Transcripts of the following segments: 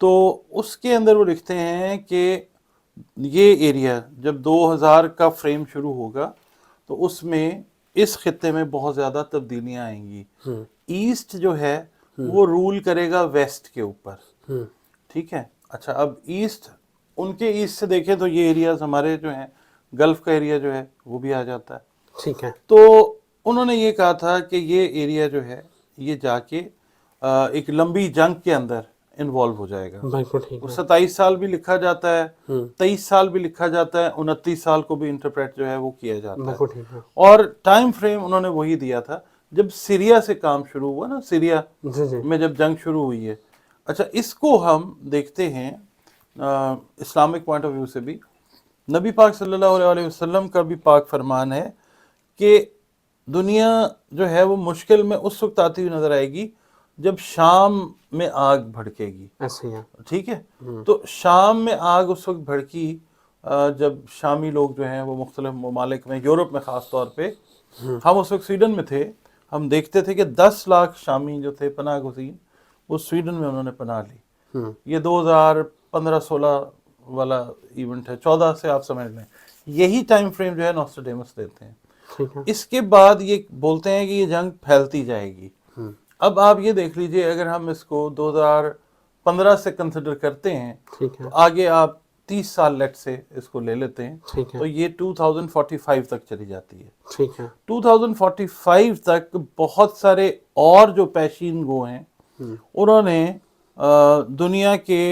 تو اس کے اندر وہ لکھتے ہیں کہ یہ ایریا جب 2000 کا فریم شروع ہوگا تو اس میں اس خطے میں بہت زیادہ تبدیلیاں آئیں گی. ایسٹ جو ہے وہ رول کرے گا ویسٹ کے اوپر. ٹھیک ہے. اچھا اب ایسٹ، ان کے ایسٹ سے دیکھیں تو یہ ایریاز ہمارے جو ہیں گلف کا ایریا جو ہے وہ بھی آ جاتا ہے. ٹھیک ہے. تو انہوں نے یہ کہا تھا کہ یہ ایریا جو ہے یہ جا کے ایک لمبی جنگ کے اندر انوالو ہو جائے گا. بالکل ٹھیک اور ہے. 27 سال بھی لکھا جاتا ہے، 23 سال بھی لکھا جاتا ہے، 29 سال کو بھی انٹرپریٹ جو ہے وہ کیا جاتا ہے. بالکل ٹھیک ہے. اور ٹائم فریم انہوں نے وہی دیا تھا جب سیریا سے کام شروع ہوا نا، سیریا جی جی. میں جب جنگ شروع ہوئی ہے. اچھا اس کو ہم دیکھتے ہیں اسلامک پوائنٹ آف ویو سے بھی. نبی پاک صلی اللہ علیہ وسلم کا بھی پاک فرمان ہے کہ دنیا جو ہے وہ مشکل میں اس وقت آتی ہوئی نظر آئے گی جب شام میں آگ بھڑکے گی. ایسے ہی ہے. ٹھیک ہے. تو شام میں آگ اس وقت بھڑکی جب شامی لوگ جو ہیں وہ مختلف ممالک میں، یورپ میں خاص طور پہ، ہم اس وقت سویڈن میں تھے، ہم دیکھتے تھے کہ 10 لاکھ شامی جو تھے پناہ گزین وہ سویڈن میں انہوں نے پناہ لی. یہ 2015-16 والا ایونٹ ہے، 14 سے آپ سمجھ لیں. یہی ٹائم فریم جو ہے نوسٹراڈیمس دیتے ہیں. ٹھیک ہے. اس کے بعد یہ بولتے ہیں کہ یہ جنگ پھیلتی جائے گی. اب آپ یہ دیکھ لیجئے اگر ہم اس کو 2015 سے کنسیڈر کرتے ہیں ٹھیک ہے. تو آگے آپ 30 سال لیٹ سے اس کو لے لیتے ہیں ٹھیک ہے. تو یہ 2045 تک چلی جاتی ہے. ٹھیک ہے. 2045 تک بہت سارے اور جو پیشین گو ہیں انہوں نے دنیا کے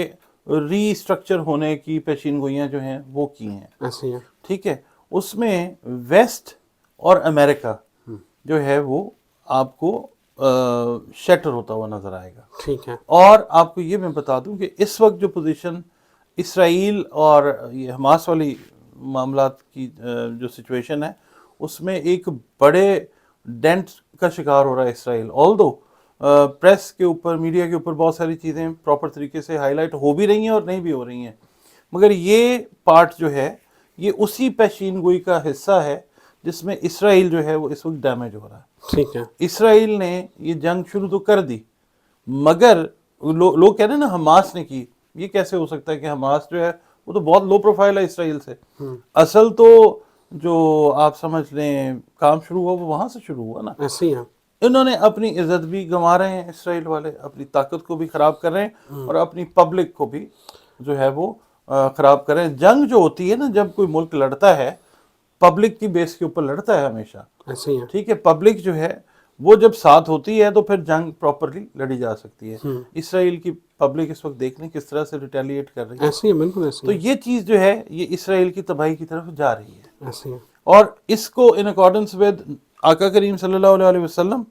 ری اسٹرکچر ہونے کی پیشین گوئیاں جو ہیں وہ کی ہیں. ایسے ہی ہے. ٹھیک ہے. اس میں ویسٹ اور امریکہ جو ہے وہ آپ کو شیٹر ہوتا ہوا نظر آئے گا. ٹھیک ہے. اور آپ کو یہ میں بتا دوں کہ اس وقت جو پوزیشن اسرائیل اور یہ حماس والی معاملات کی جو سچویشن ہے اس میں ایک بڑے ڈینٹ کا شکار ہو رہا ہے اسرائیل. آلدو پریس کے اوپر، میڈیا کے اوپر بہت ساری چیزیں پراپر طریقے سے ہائی لائٹ ہو بھی رہی ہیں اور نہیں بھی ہو رہی ہیں، مگر یہ پارٹ جو ہے یہ اسی پیشین گوئی کا حصہ ہے جس میں اسرائیل جو ہے وہ اس وقت ڈیمیج ہو رہا ہے. ٹھیک ہے. اسرائیل نے یہ جنگ شروع تو کر دی مگر لوگ کہہ رہے ہیں نا حماس نے کی. یہ کیسے ہو سکتا ہے کہ حماس جو ہے وہ تو بہت لو پروفائل ہے اسرائیل سے. اصل تو جو آپ سمجھ لیں کام شروع ہوا وہ وہاں سے شروع ہوا نا. ایسے ہی ہے. انہوں نے اپنی عزت بھی گنوا رہے ہیں اسرائیل والے، اپنی طاقت کو بھی خراب کر رہے ہیں اور اپنی پبلک کو بھی جو ہے وہ خراب کر رہے ہیں. جنگ جو ہوتی ہے نا جب کوئی ملک لڑتا ہے پبلک کی بیس کے اوپر لڑتا ہے ہمیشہ. ایسے ہی ہے. ٹھیک ہے. پبلک جو ہے وہ جب ساتھ ہوتی ہے تو پھر جنگ پراپرلی لڑی جا سکتی ہے. اسرائیل کی پبلک اس وقت دیکھ لیں کس طرح سے ریٹیلیٹ کر رہی ہے. ایسے ہی بالکل ایسے تو ہی. یہ چیز جو ہے یہ اسرائیل کی تباہی کی طرف جا رہی ہے. ایسے ہی. اور اس کو ان اکارڈنس ود آقا کریم صلی اللہ علیہ وسلم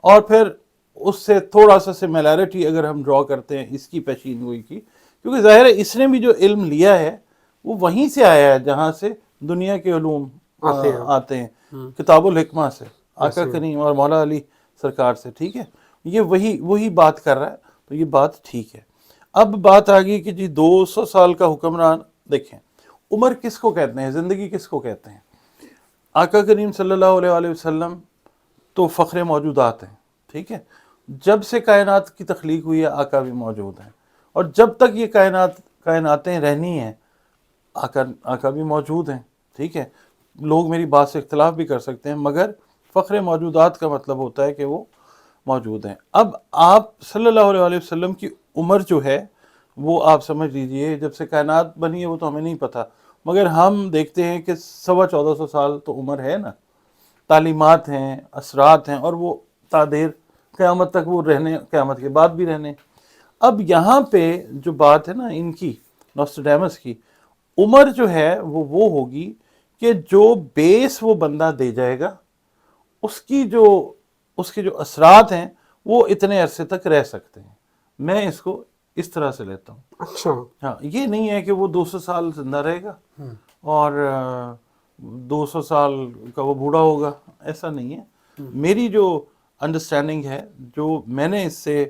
اور پھر اس سے تھوڑا سا سملیرٹی اگر ہم ڈرا کرتے ہیں اس کی پیشین گوئی کی، کیونکہ ظاہر ہے اس نے بھی جو علم لیا ہے وہ وہیں سے آیا ہے جہاں سے دنیا کے علوم آتے ہیں، کتاب الحکمہ سے، آقا کریم اور مولا علی سرکار سے. ٹھیک ہے. یہ وہی بات کر رہا ہے تو یہ بات ٹھیک ہے. اب بات آ گئی کہ جی 200 سال کا حکمران. دیکھیں عمر کس کو کہتے ہیں، زندگی کس کو کہتے ہیں؟ آقا کریم صلی اللہ علیہ وسلم تو فخر موجودات ہیں. ٹھیک ہے. جب سے کائنات کی تخلیق ہوئی ہے آقا بھی موجود ہیں اور جب تک یہ کائناتیں رہنی ہیں آقا بھی موجود ہیں. ٹھیک ہے. لوگ میری بات سے اختلاف بھی کر سکتے ہیں مگر فخر موجودات کا مطلب ہوتا ہے کہ وہ موجود ہیں. اب آپ صلی اللہ علیہ وسلم کی عمر جو ہے وہ آپ سمجھ لیجئے جب سے کائنات بنی ہے وہ تو ہمیں نہیں پتہ، مگر ہم دیکھتے ہیں کہ 1450 سال تو عمر ہے نا. تعلیمات ہیں، اثرات ہیں اور وہ تادیر قیامت تک وہ رہنے، قیامت کے بعد بھی رہنے. اب یہاں پہ جو بات ہے نا ان کی نوسٹراڈیمس کی، عمر جو ہے وہ ہوگی کہ جو بیس وہ بندہ دے جائے گا اس کے جو اثرات ہیں وہ اتنے عرصے تک رہ سکتے ہیں. میں اس کو اس طرح سے لیتا ہوں. اچھا. ہاں یہ نہیں ہے کہ وہ 200 سال زندہ رہے گا اور 200 سال کا وہ بوڑھا ہوگا، ایسا نہیں ہے. میری جو انڈرسٹینڈنگ ہے، جو میں نے اس سے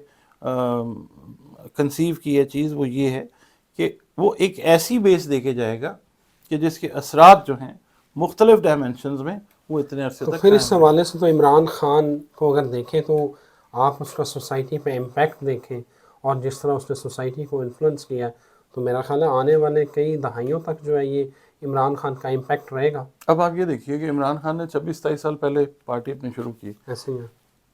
کنسیو کی ہے چیز، وہ یہ ہے کہ وہ ایک ایسی بیس دے کے جائے گا کہ جس کے اثرات جو ہیں مختلف ڈائمنشنز میں وہ اتنے عرصے تو تک پھر اس حوالے سے تو عمران خان کو اگر دیکھیں تو آپ اس کا سوسائٹی پہ امپیکٹ دیکھیں اور جس طرح اس نے سوسائٹی کو انفلوئنس کیا ہے، تو میرا خیال ہے آنے والے کئی دہائیوں تک جو ہے یہ عمران خان کا امپیکٹ رہے گا. اب آپ یہ دیکھیے کہ عمران خان نے 26-27 سال پہلے پارٹی اپنی شروع کی، ایسے ہی ہے،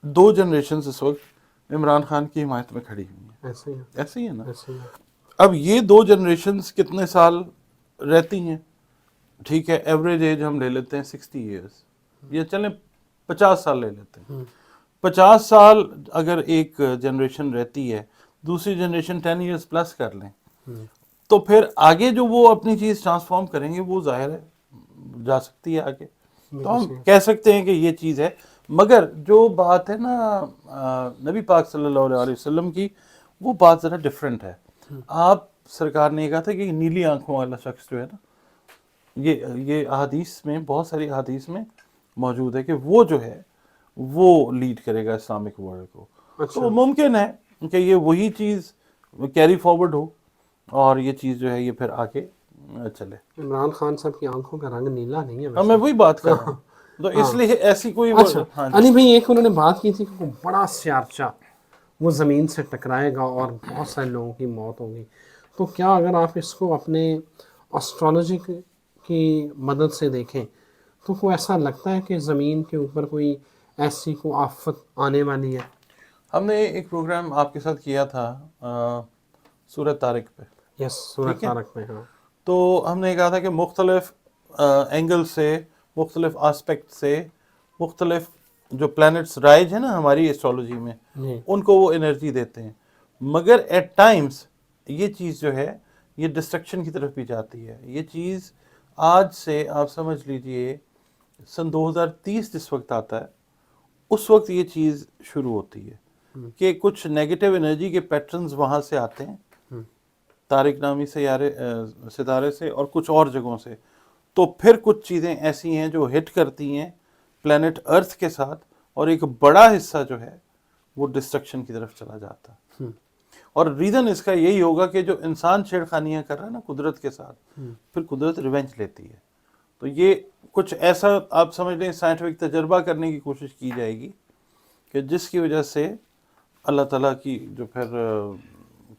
2 جنریشنز اس وقت عمران خان کی حمایت میں کھڑی ہوئی ہیں. ایسے ہی ہے، ایسے ہی ہے نا. ایسے ہی ہے. اب یہ 2 جنریشنز کتنے سال رہتی ہیں؟ ٹھیک ہے، ایوریج ایج ہم لے لیتے ہیں 60 ایئرس، یا چلیں 50 سال لے لیتے ہیں. 50 سال اگر ایک جنریشن رہتی ہے، دوسری جنریشن 10 ایئرس پلس کر لیں، تو پھر آگے جو وہ اپنی چیز ٹرانسفارم کریں گے وہ ظاہر ہے جا سکتی ہے آگے. تو ہم کہہ سکتے ہیں کہ یہ چیز ہے. مگر جو بات ہے نا نبی پاک صلی اللہ علیہ وسلم کی، وہ بات ذرا ڈیفرنٹ ہے. آپ سرکار نے یہ کہا تھا کہ نیلی آنکھوں والا شخص جو ہے نا، یہ احادیث میں، بہت ساری احادیث میں موجود ہے کہ وہ جو ہے وہ لیڈ کرے گا اسلامک ورلڈ کو. تو ممکن ہے کہ یہ وہی چیز کیری فارورڈ ہو اور یہ چیز جو ہے یہ پھر آگے چلے. عمران خان صاحب کی آنکھوں کا رنگ نیلا نہیں ہے ہاں، ویسے. میں وہی بات کر رہا ہوں. تو اس لیے ایسی کوئی اچھا علی بھائی، ایک انہوں نے بات کی تھی کہ وہ بڑا سیارچہ وہ زمین سے ٹکرائے گا اور بہت سارے لوگوں کی موت ہوگی. تو کیا اگر آپ اس کو اپنے اسٹرالوجی کی مدد سے دیکھیں تو وہ ایسا لگتا ہے کہ زمین کے اوپر کوئی ایسی کوئی آفت آنے والی ہے؟ ہم نے ایک پروگرام آپ کے ساتھ کیا تھا سورہ طارق پہ. یس، سورہ طارق میں. ہاں، تو ہم نے کہا تھا کہ مختلف اینگل سے، مختلف آسپیکٹ سے، مختلف جو پلانٹس رائج ہیں نا ہماری ایسٹرولوجی میں، جی ان کو وہ انرجی دیتے ہیں. مگر ایٹ ٹائمز یہ چیز جو ہے یہ ڈسٹرکشن کی طرف بھی جاتی ہے. یہ چیز آج سے آپ سمجھ لیجئے سن 2030 جس وقت آتا ہے، اس وقت یہ چیز شروع ہوتی ہے کہ کچھ نیگیٹو انرجی کے پیٹرنز وہاں سے آتے ہیں، طارق نامی ستارے سے اور کچھ اور جگہوں سے. تو پھر کچھ چیزیں ایسی ہیں جو ہٹ کرتی ہیں پلانٹ ارتھ کے ساتھ، اور ایک بڑا حصہ جو ہے وہ ڈسٹرکشن کی طرف چلا جاتا ہے. اور ریزن اس کا یہی ہوگا کہ جو انسان چھیڑخانیاں کر رہا ہے نا قدرت کے ساتھ، پھر قدرت ریونج لیتی ہے. تو یہ کچھ ایسا آپ سمجھ لیں سائنٹیفک تجربہ کرنے کی کوشش کی جائے گی کہ جس کی وجہ سے اللہ تعالیٰ کی جو پھر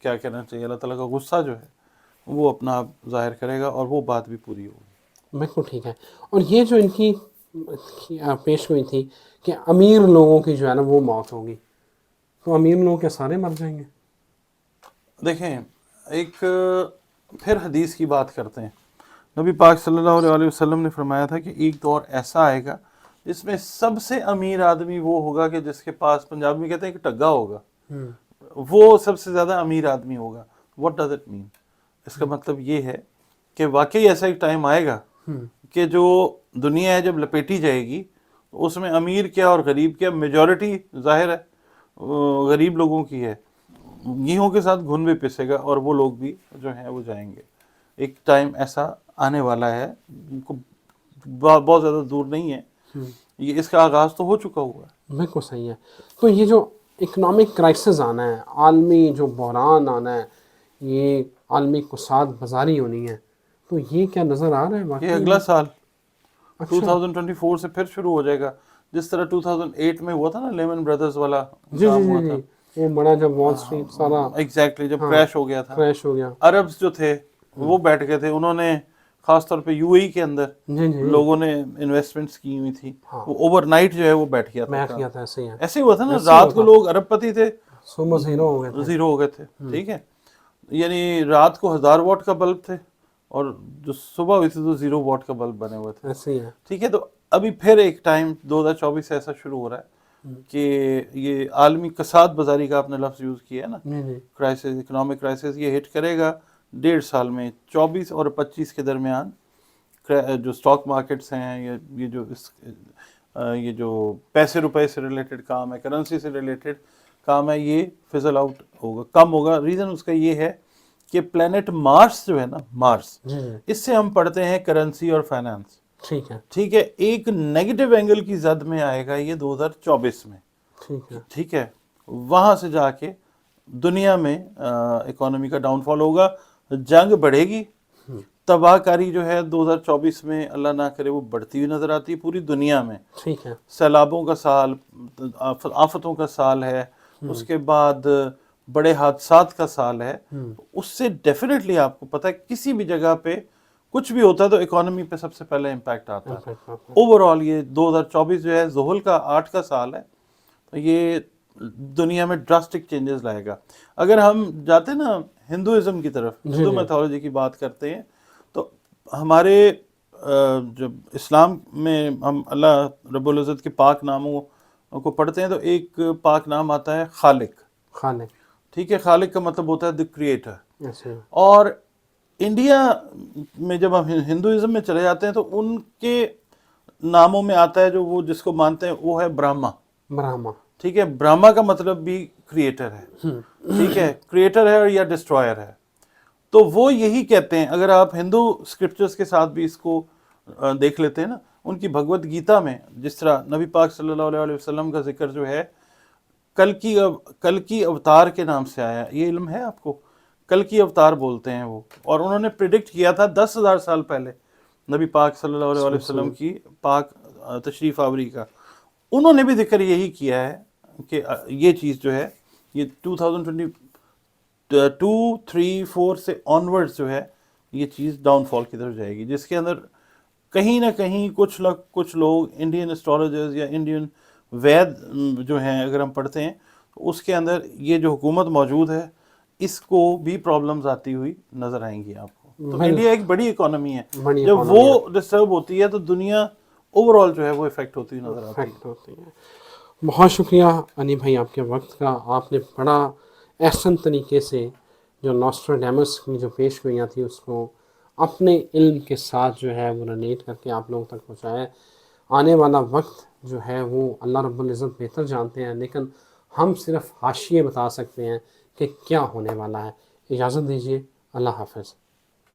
کیا کہنا چاہیے، اللہ تعالیٰ کا غصہ جو ہے وہ اپنا آپ ظاہر کرے گا اور وہ بات بھی پوری ہوگی. بالکل ٹھیک ہے. اور یہ جو ان کی پیش گوئی تھی کہ امیر لوگوں کی جو ہے نا وہ موت ہوگی، تو امیر لوگ کیا سارے مر جائیں گے؟ دیکھیں، ایک پھر حدیث کی بات کرتے ہیں. نبی پاک صلی اللہ علیہ وسلم نے فرمایا تھا کہ ایک دور ایسا آئے گا جس میں سب سے امیر آدمی وہ ہوگا کہ جس کے پاس، پنجاب میں کہتے ہیں کہ ٹگا ہوگا، وہ سب سے زیادہ امیر آدمی ہوگا. What does it mean? اس کا مطلب یہ ہے کہ واقعی ایسا ایک ٹائم آئے گا کہ جو دنیا ہے جب لپیٹی جائے گی اس میں امیر کیا اور غریب کیا، میجورٹی ظاہر ہے غریب لوگوں کی ہے. گیہوں کے ساتھ گھن بھی پسے گا اور وہ لوگ بھی جو ہیں وہ جائیں گے. ایک ٹائم ایسا آنے والا ہے، بہت زیادہ دور نہیں ہے. یہ اس کا آغاز تو ہو چکا ہوا ہے. بالکل صحیح ہے. تو یہ جو اکنامک کرائسس آنا ہے، عالمی جو بحران آنا ہے، یہ عالمی کساد بازاری ہونی ہے، تو یہ کیا نظر آ رہا ہے واقعی؟ یہ اگلا سال 2024 سے پھر شروع ہو جائے گا، جس طرح 2008 میں ہوا تھا نا لیمن بردرز والا کام ہوا تھا. وہ بڑا جب وال اسٹریٹ سارا ایگزیکٹلی جب کریش ہو گیا تھا، کریش ہو گیا، عربز جو تھے وہ بیٹھ گئے تھے. انہوں نے خاص طور پہ یو اے ای کے اندر لوگوں نے انویسٹمنٹس کی ہوئی تھی، وہ اوور نائٹ جو ہے وہ بیٹھ گیا تھا. ایسے ہی ہوا تھا نا، رات کو لوگ ارب پتی تھے، صبح زیرو ہو گئے تھے. ٹھیک ہے، یعنی رات کو 1000 واٹ کا بلب تھے اور جو صبح ہوئی تھی تو 0 واٹ کا بلب بنے ہوئے تھے. ایسے ہی ہے. ٹھیک ہے، تو ابھی پھر ایک ٹائم 2024 سے ایسا شروع ہو رہا ہے کہ یہ عالمی کساد بازاری کا آپ نے لفظ یوز کیا ہے نا، کرائسس، اکنامک کرائسس، یہ ہٹ کرے گا 1.5 سال میں. 24 اور 25 کے درمیان جو سٹاک مارکیٹس ہیں، یہ جو پیسے روپے سے ریلیٹڈ کام ہے، کرنسی سے ریلیٹڈ کام ہے، یہ فزل آؤٹ ہوگا، کم ہوگا. ریزن اس کا یہ ہے کہ پلانٹ مارس جو ہے نا، مارس، اس سے ہم پڑھتے ہیں کرنسی اور فائنانس. ٹھیک ہے، ایک نیگیٹو اینگل کی زد میں آئے گا یہ 2024 میں. ٹھیک ہے، وہاں سے جا کے دنیا میں اکانومی کا ڈاؤن فال ہوگا، جنگ بڑھے گی. تباہ کاری جو ہے 2024 میں اللہ نہ کرے وہ بڑھتی ہوئی نظر آتی ہے پوری دنیا میں. ٹھیک ہے، سیلابوں کا سال، آفتوں کا سال ہے. اس کے بعد بڑے حادثات کا سال ہے، اس سے ڈیفینیٹلی آپ کو پتہ ہے کسی بھی جگہ پہ کچھ بھی ہوتا ہے تو اکانومی پہ سب سے پہلے امپیکٹ آتا ہے. اوور آل یہ 2024 جو ہے ذوحل کا 8 کا سال ہے، تو یہ دنیا میں ڈراسٹک چینجز لائے گا. اگر ہم جاتے ہیں نا ہندوازم کی طرف، ہندو میتھولوجی کی بات کرتے ہیں، تو ہمارے جب اسلام میں ہم اللہ رب العزت کے پاک ناموں کو پڑھتے ہیں تو ایک پاک نام آتا ہے خالق. خالق، ٹھیک ہے، خالق کا مطلب ہوتا ہے دی کریٹر. اچھا، اور انڈیا میں جب ہم ہندوازم میں چلے جاتے ہیں تو ان کے ناموں میں آتا ہے جو وہ جس کو مانتے ہیں وہ ہے برہما. برہما، ٹھیک ہے، برہما کا مطلب بھی کریٹر ہے. ٹھیک ہے، کریٹر ہے یا ڈسٹرائر ہے. تو وہ یہی کہتے ہیں، اگر آپ ہندو اسکرپچرز کے ساتھ بھی اس کو دیکھ لیتے ہیں نا، ان کی بھگوت گیتا میں جس طرح نبی پاک صلی اللہ علیہ وسلم کا ذکر جو ہے کل کی اوتار کے نام سے آیا. یہ علم ہے آپ کو؟ کل کی اوتار بولتے ہیں وہ، اور انہوں نے پریڈکٹ کیا تھا 10,000 سال پہلے نبی پاک صلی اللہ علیہ وسلم کی پاک تشریف آوری کا. انہوں نے بھی ذکر یہی کیا ہے کہ یہ چیز جو ہے یہ 2022 3 4 سے آنورڈز جو ہے یہ چیز ڈاؤن فال کی طرف جائے گی، جس کے اندر کہیں نہ کہیں کچھ لوگ انڈین اسٹرالوجرز یا انڈین وید جو ہیں اگر ہم پڑھتے ہیں تو اس کے اندر یہ جو حکومت موجود ہے اس کو بھی پرابلمز آتی ہوئی نظر آئیں گی آپ کو. تو انڈیا ایک بڑی اکانومی ہے، جب وہ ڈسٹرب ہوتی ہے تو دنیا اوور آل جو ہے وہ افیکٹ ہوتی ہوئی نظر آتی ہے. بہت شکریہ انی بھائی آپ کے وقت کا. آپ نے بڑا احسن طریقے سے جو نوسٹراڈیمس کی جو پیش گوئیاں تھیں اس کو اپنے علم کے ساتھ جو ہے وہ ریلیٹ کر کے آپ لوگوں تک پہنچایا. آنے والا وقت جو ہے وہ اللہ رب العزت بہتر جانتے ہیں، لیکن ہم صرف حاشیے بتا سکتے ہیں کہ کیا ہونے والا ہے. اجازت دیجیے، اللہ حافظ.